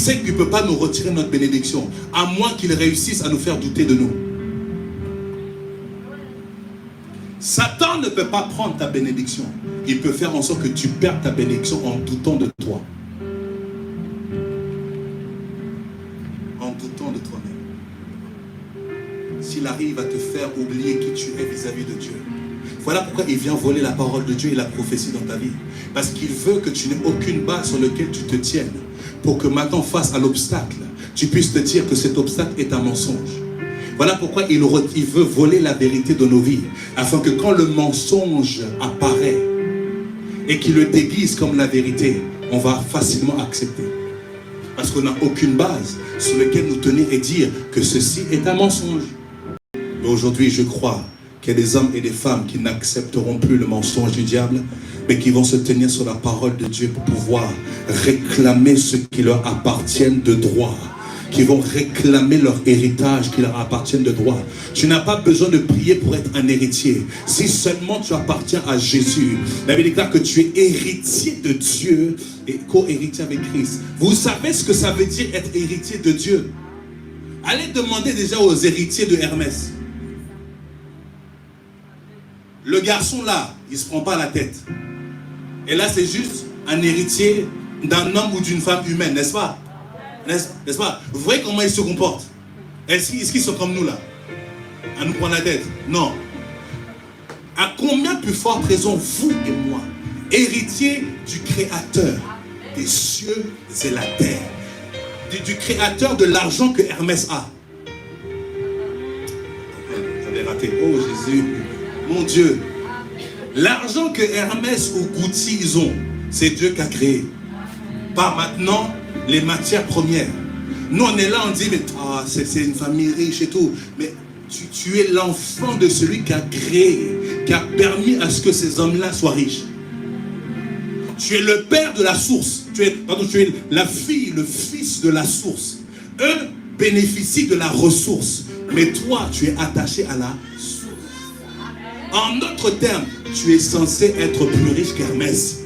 sait qu'il ne peut pas nous retirer notre bénédiction, à moins qu'il réussisse à nous faire douter de nous. Satan ne peut pas prendre ta bénédiction. Il peut faire en sorte que tu perdes ta bénédiction en doutant de toi. En doutant de toi-même. S'il arrive à te faire oublier qui tu es vis-à-vis de Dieu. Voilà pourquoi il vient voler la parole de Dieu et la prophétie dans ta vie. Parce qu'il veut que tu n'aies aucune base sur laquelle tu te tiennes. Pour que maintenant, face à l'obstacle, tu puisses te dire que cet obstacle est un mensonge. Voilà pourquoi il veut voler la vérité de nos vies. Afin que quand le mensonge apparaît et qu'il le déguise comme la vérité, on va facilement accepter. Parce qu'on n'a aucune base sur laquelle nous tenir et dire que ceci est un mensonge. Mais aujourd'hui, je crois qu'il y a des hommes et des femmes qui n'accepteront plus le mensonge du diable, mais qui vont se tenir sur la parole de Dieu pour pouvoir réclamer ce qui leur appartient de droit. Qui vont réclamer leur héritage qui leur appartient de droit. Tu n'as pas besoin de prier pour être un héritier. Si seulement tu appartiens à Jésus. La Bible déclare que tu es héritier de Dieu et co-héritier avec Christ. Vous savez ce que ça veut dire être héritier de Dieu? Allez demander déjà aux héritiers de Hermès. Le garçon là, il ne se prend pas la tête. Et là, c'est juste un héritier d'un homme ou d'une femme humaine, n'est-ce pas? N'est-ce pas? Vous voyez comment ils se comportent? Est-ce qu'ils sont comme nous là? À nous prendre la tête? Non. À combien plus forte raison, vous et moi, héritiers du Créateur des cieux et la terre, du Créateur de l'argent que Hermès a. J'avais raté. Oh Jésus, mon Dieu. L'argent que Hermès ou Gucci ils ont, c'est Dieu qui a créé. Pas maintenant les matières premières. Nous on est là, on dit mais c'est une famille riche et tout. Mais tu es l'enfant de celui qui a créé, qui a permis à ce que ces hommes-là soient riches. Tu es le père de la source. Tu es la fille, le fils de la source. Eux bénéficient de la ressource. Mais toi, tu es attaché à la source. En d'autres termes, tu es censé être plus riche qu'Hermès.